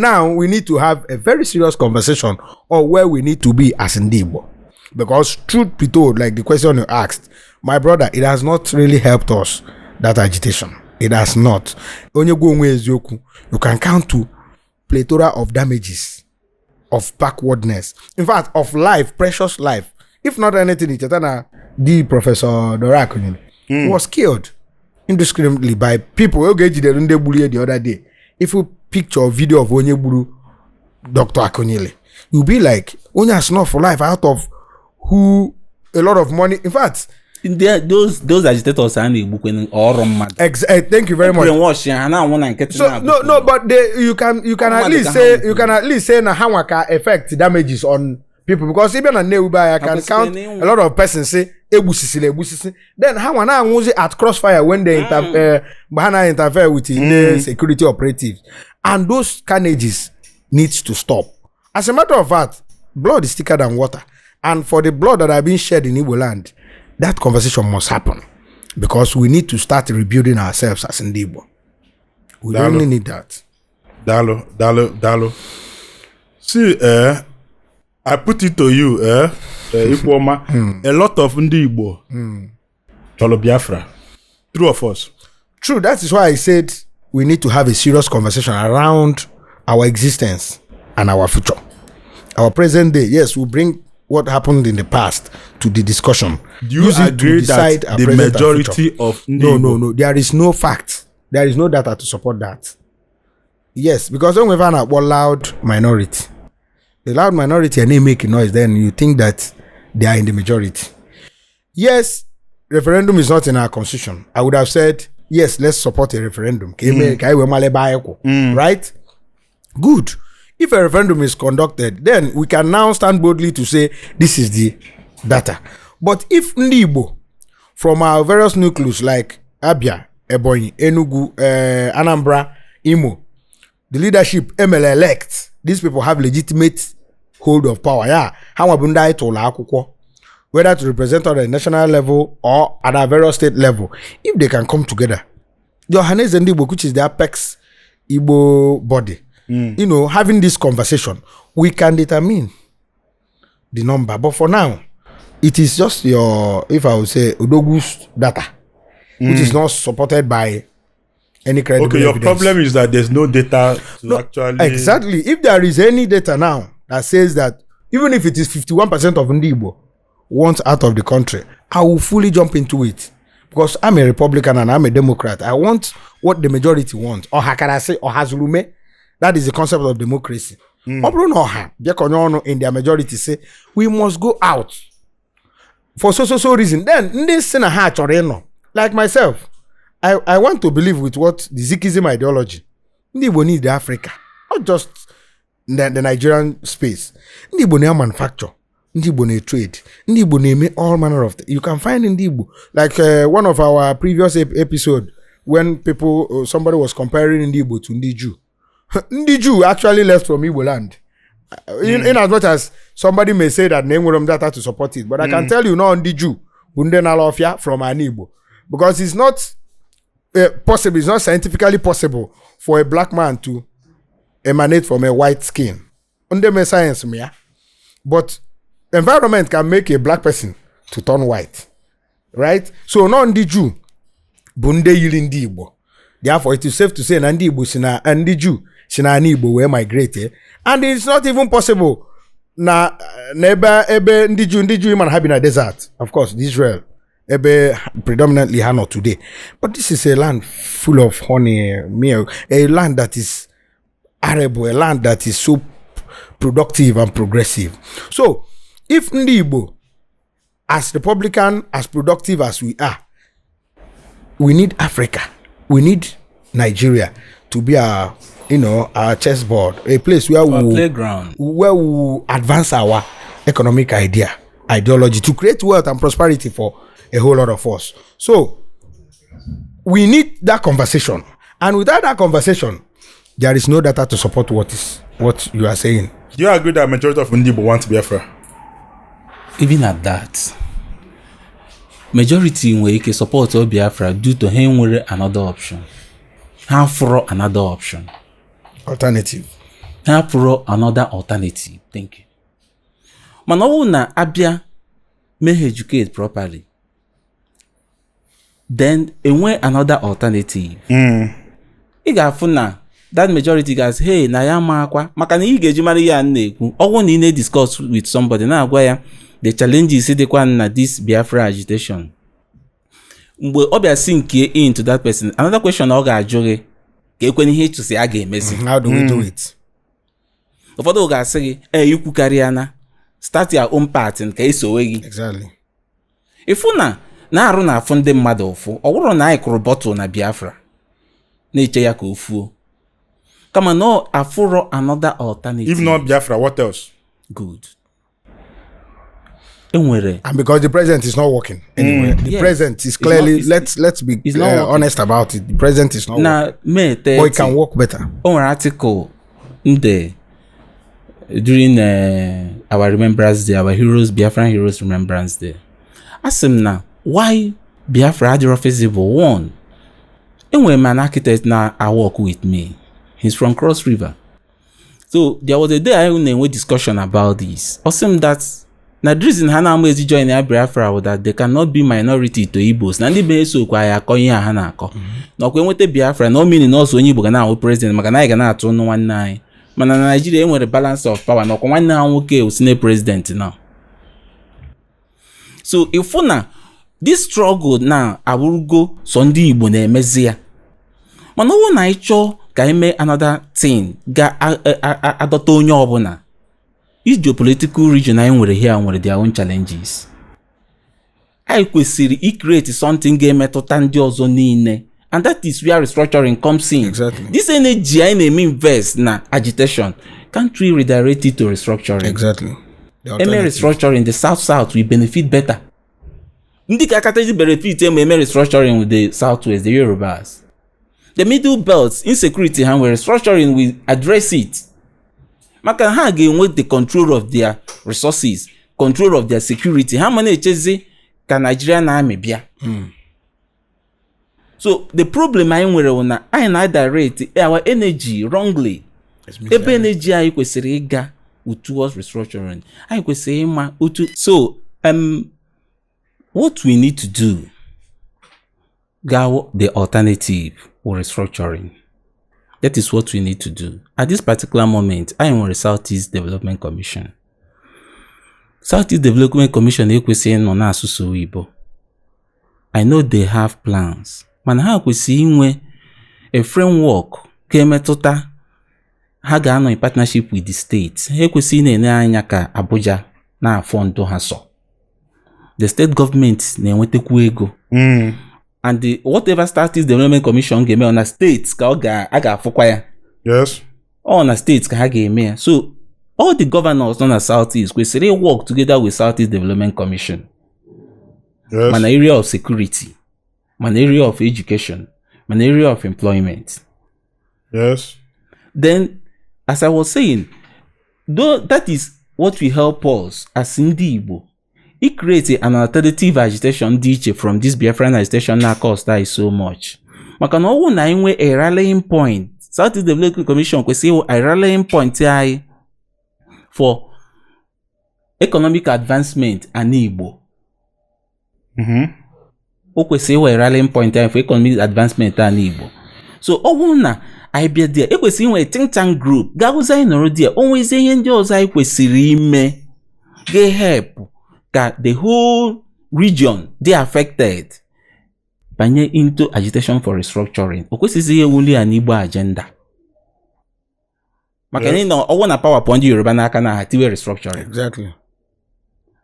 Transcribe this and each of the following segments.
Now we need to have a very serious conversation on where we need to be as Igbo. Because truth be told, like the question you asked, my brother, it has not really helped us, that agitation. It has not. You can count to plethora of damages, of backwardness. In fact, of life, precious life. If not anything, the Professor Dorak was killed indiscriminately by people who get the other day. If you picture or video of Onyeburu, Dr. Akonyele, you'll be like, Onya snuff for life out of who a lot of money. In fact, those agitators are Igbo. Thank you very much. So no, but you can at least say na how affect damages on people, because even a Neuba I can count a lot of persons say ebusisi. Then how na at crossfire when they interfere with the security operatives, and those carnages needs to stop. As a matter of fact, blood is thicker than water, and for the blood that have been shed in Igbo land, that conversation must happen, because we need to start rebuilding ourselves as Igbo. We really need that. Dalo. See, I put it to you, Ifeoma, a lot of Igbo, Cholo Biafra, true of us. True, that is why I said we need to have a serious conversation around our existence and our future. Our present day, yes, we bring what happened in the past to the discussion. Do you agree that the majority of No, there is no fact. There is no data to support that. Yes, because when we find out what loud minority, the loud minority and they make noise, then you think that they are in the majority. Yes, referendum is not in our constitution. I would have said, yes, let's support a referendum. Right? Good. If a referendum is conducted, then we can now stand boldly to say this is the data. But if Igbo from our various nucleus like Abia, Ebonyi, Enugu, Anambra, Imo, the leadership ML elect, these people have legitimate hold of power. Yeah, how whether to represent on the national level or at a various state level, if they can come together, Johannes and Igbo, which is the apex Igbo body, having this conversation, we can determine the number. But for now, it is just your, if I would say, Odogu's data, which is not supported by any credible Okay, your evidence. problem is that there's no data to actually... Exactly. If there is any data now that says that even if it is 51% of Igbo want out of the country, I will fully jump into it. Because I'm a Republican and I'm a Democrat. I want what the majority wants. Or Hakarase or Hazulume. That is the concept of democracy. In their majority say, we must go out for so reason. Then, this like myself, I want to believe with what the Zikism ideology. Igbo need Africa, not just the Nigerian space. Igbo need manufacture. Igbo need trade. Igbo need all manner of things. You can find in Igbo. Like one of our previous episode, when somebody was comparing Igbo to Ndiju. Ndiju actually left from Igbo land. In as much as somebody may say that name will data to support it, but I can tell you now Ndiju, Bundenalofia from an Igbo. Because it's not possible, it's not scientifically possible for a black man to emanate from a white skin. Under science, but environment can make a black person to turn white. Right? So no Ndiju, Bunde Yilindi Igbo. Therefore, it is safe to say Nandi Igbo Sina and Ndiju Sina Igbo were migrated. And it's not even possible na neba ebe Ndiju man have in a desert. Of course, Israel. Ebe predominantly Hano today. But this is a land full of honey, milk, a land that is arable, a land that is so productive and progressive. So, if Igbo, as Republican, as productive as we are, we need Africa. We need Nigeria to be our chessboard, a place where we advance our economic ideology to create wealth and prosperity for a whole lot of us. So we need that conversation, and without that conversation, there is no data to support what you are saying. Do you agree that majority of Igbo want Biafra? Even at that, majority in way support Biafra due to him another option. How for another option? Alternative. ha pụrụ another alternative. Thank you. Mana ọ bụrụ na abịa may educate properly, then enwe another alternative. Ị ga-afụ na that majority guys, hey, na ya makwa maka na ị ga-eji mara ya na-ekwu ọgwụ na ị na-discuss with somebody na-agwa ya the challenges dịkwa na this Biafra agitation. Mgbe ọ bịa si nke into that person, another question ọ ga-ajụ gị ka ekwenye ihe ịchụsị a ga-emezi. How do we do it? Ụfọdụ ga-asị gị ikwu karịa na start your own part nke esowe gị. Exactly. Ifu na-arụ na afụ ndị mmadụ ụfụ ọ bụrụ na anyị kụrụ bọtụl na Biafra na-eche ya ka o fuo, kama no afuro another alternative. If not Biafra, what else? Good. And because the president is not working anyway. The president is clearly, let's be honest about it. The president is not working. But it can work better. On an article during our Remembrance Day, our Biafran Heroes Remembrance Day, ask him now, why Biafra had feasible? One, and when an architect now I work with me, he's from Cross River. So there was a day I had a discussion about this. Awesome that now the reason Hana Mwezi join Biafra was that they cannot be minority to Igbos. Nandi be so kwa ya konya Hana ako. No kwe mwete Biafra no meaning also onye Igbo gana president magana gana atu no one nine. Mana na Nigeria enwe the balance of power no kwa nwanne nwoke usine president now. So if na this struggle now aburugo so ndi Igbo na-emezi ya. Mana wo na icho ka eme another thing ga adota onye obuna. This geopolitical region I nwere here nwere their own challenges. I kwesịrị create something ga-emetụta ndị ọzọ niile, and that is where restructuring comes in. Exactly. This energy I na-eme invest na agitation, can't we redirect it to restructuring? Exactly. Eme restructuring, the south will benefit better. Ndị ka akataji benefit eme restructuring with the southwest, the Yorubas. The middle belt, insecurity ha nwere restructuring will address it. Maka ha ga-enwe the control of their resources, control of their security. Ha mana echezi ka Nigeria na amị bịa. So the problem anyị nwere na anyị na-direct our energy wrongly. Ebe energy anyị kwesịrị ịga towards restructuring. Anyị kwesịrị ịma otu. So what we need to do, go the alternative or restructuring. That is what we need to do. At this particular moment, I am on the Southeast Development Commission. Southeast Development Commission ekwesịghị nọ n'asụsụ Igbo. I know they have plans. Mana ha kwesịrị inwe a framework ka emetụta ha ga-anọ in partnership with the state. Ha ekwesịghị na-enye anya ka Abuja na-afọ ndụ ha so. The state government na-enwetekwu ego. And whatever Southeast Development Commission ga-eme on a states ka a ga-afụkwa ya. Yes. On a states ka ha ga-eme ya. So all the governors on the Southeast kwesịrị work together with Southeast Development Commission. Yes. Man area of security, man area of education, man area of employment. Yes. Then, as I was saying, though that is what will help us as Ndi Igbo. It creates an alternative agitation DJ from this Biafran agitation na cost that is so much. Maka na ọwụ na inwe a rallying point. Southeast Development Commission kwesịrị a rallying point anyị for economic advancement and Igbo. O kwesịrị a rallying point anyị for economic advancement and Igbo. So ọwụ na anyị bịa there, e kwesịrị inwe a think tank group ga-agụzi anyị nọrọ there. O nwezi ihe ndị ọzọ anyị kwesịrị ime ga-help that the whole region they affected banye into agitation for restructuring. Okwesizi ewuli an Igbo agenda. Maka ni no owo na power point Yoruba na aka na hatiwe restructuring. Exactly.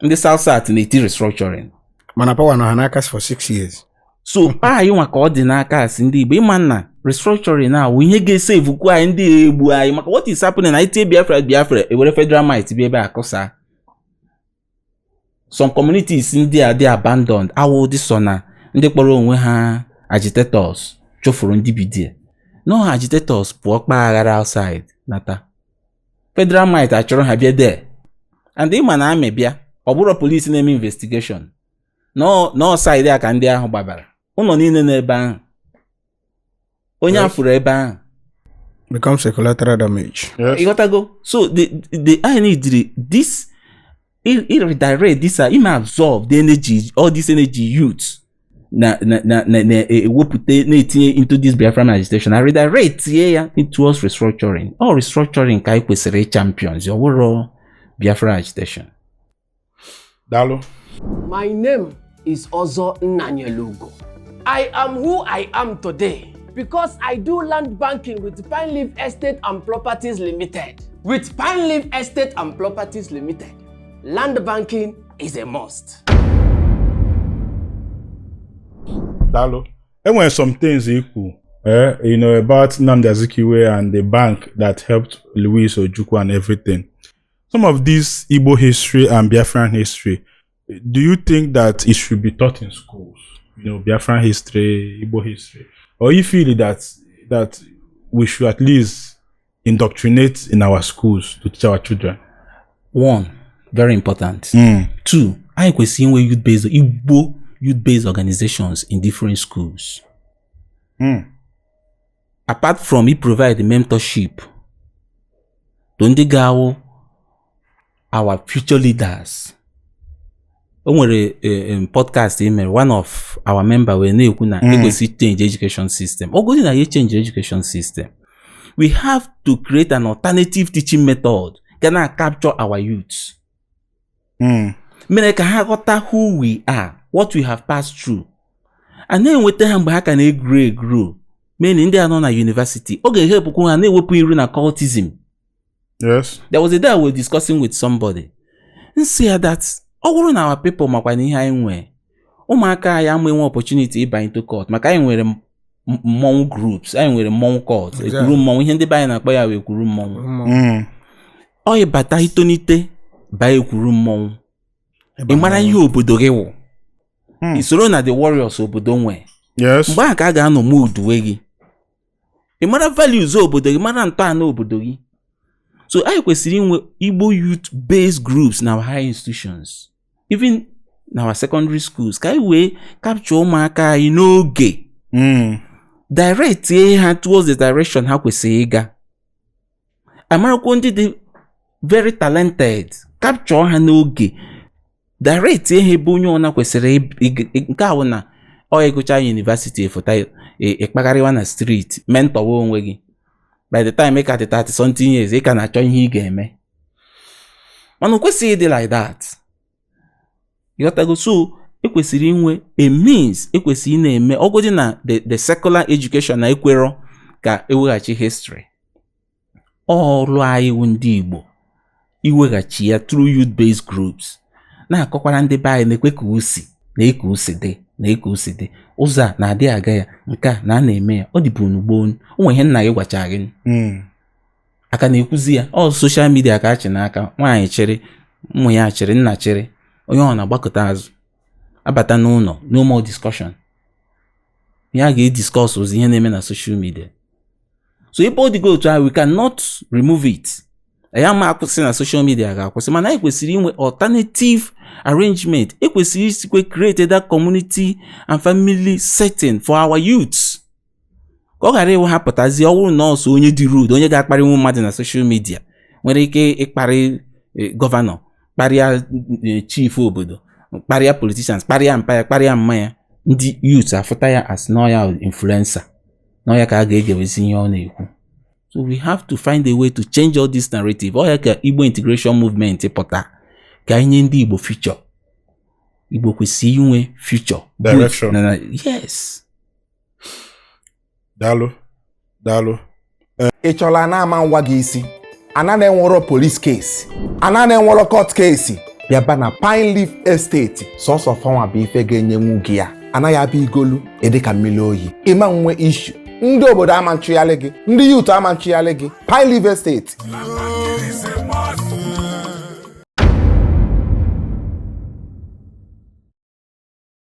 In the South South na iti restructuring. Mana power na hanakas for 6 years. So anyị nwa ka ọ dị n'aka asị ndị Igbo ịma na restructuring na ihe ga-save kwa anyị ndị egbu anyị maka what is happening na iti Biafra ewere federal might bi ebe akọsa. Some communities in there they abandoned. Awo this na ndị kpọrọ onwe ha agitators chofuru ndị bidie. No agitators pụọ kpaghara outside nata. Federal might achọrọ ha bịa there. And ịma na amị bịa, ọ bụrụ police na-eme investigation. No side aka ndị ahụ gbabara. Ụlọ niile n'ebe ahụ. Onye afụrụ ebe ahụ. becomes a collateral damage. Yes. You gotta go. So the I need this. It redirect this. It may absorb the energy, all this energy youth. Into this Biafra agitation. I redirect here towards restructuring. Or restructuring kai kwesịrị champions. Your overall Biafra agitation. Dalo. My name is Ozo Nnanyelugo. I am who I am today because I do land banking with Pine Leaf Estate and Properties Limited. With Pine Leaf Estate and Properties Limited, land banking is a must. Dalo. And when some things equal, about Nnamdi Azikiwe and the bank that helped Louis Ojukwu and everything. Some of this Igbo history and Biafran history, do you think that it should be taught in schools? Biafran history, Igbo history, or you feel that we should at least indoctrinate in our schools to teach our children? One, very important. Two, I question where youth-based Igbo youth-based organizations in different schools. Apart from it provide the mentorship, don't they go our future leaders? A podcast email, one of our members will change education system. Or go in change education system. We have to create an alternative teaching method can capture our youths. Who we are, what we have passed through. And then with them how can they grow? Meaning they are not at university. Okay, help and they will put in occultism. Yes. There was a day I was discussing with somebody and say that all in our people makwani ha enwe ụmụaka ya nwe opportunity ịba into court maka anyị nwere mmọnwụ groups anyị nwere mmọnwụ court ekwuru mmọnwụ ihe ndị banyị na-akpọ ya wee kwuru mmọnwụ ọ ịbata itonite ba ekwuru mmọnwụ ị mara ihe obodo gị wụ isoro na the warriors obodo nwe mgbe a ka a ga-anọ mood we gị ị mara values obodo gị mara ntọala obodo gị. So I kwesịrị inwe Igbo youth-based groups in our higher institutions, even in our secondary schools. Ka we capture ụmụaka anyị n'oge, direct ha towards the direction ha kwesịrị ịga. Amarakwo ndị dị very talented, capture ha n'oge, direct ha ebe onye ọna kwesịrị nke ahụ na ọ ịgụcha university efota ịkpagharịwa na street, mentor onwe gị. By the time make at 30 something years, you can actually he game. Man, we see it like that. You got to go so. Ekwesịrị inwe a means. Ekwesịrị na-eme. Ogodi na the secular education na ekwero ka eweghachi history. Ọrụ anyị ndị Igbo iweghachi ya through youth-based groups. Na-akọkwara ndị be anyị na-ekwe ka usi na-eke uside na-eke uside. Ụzọ na-adị aga ya nke a na-eme ya ọ dịbụ n'ugbo onwe ihe nna gị gwacha gị aka na-ekwuzi ya ọ social media ka achị n'aka nwaanyị chịrị ụmụ ya chịrị nna chịrị onye ọ na-agbakọta azụ abata n'ụlọ no more discussion ya ga-ediscuss ozi ihe na-eme na social media. So ebe ọ dịgo otu ahụ we cannot remove it. Ya ma akwụsị na social media ga-akwụsị mana anyị kwesịrị inwe alternative arrangement. Ekwesịrị isikwe create that community and family setting for our youths. Ka ọ ghara ịwụ ha pụtazi ọwụrụ nọọsụ onye dị rude onye ga-akparị nwa mmadụ na social media nwere ike ịkparị gọvanọ kparịa chief obodo kparịa politicians kparịa mpa ya kparịa mma ya ndị youths afụta ya as noya influencer noya ka a ga-egewezi ihe ọ na-ekwu. So we have to find a way to change all this narrative. Ọ ya ka Igbo integration movement pụta ka anyị nye ndị Igbo future. Igbo kwesịrị inwe future. Direction. Yes. Dalo. Ị chọla na ama nwa gị isi. Ana na-enwero police case. Ana na-enwero court case. Bịaba na Pine Leaf Estate. Sọsọ fanwa bụ ife ga-enye nwu gị ya. Anaghị abịa igolu edeka mmiri oyi. Ịma nwe issue. Ndị obodo ama nchụgharị gị. Ndị youth ama nchụgharị gị. Pine Leaf Estate.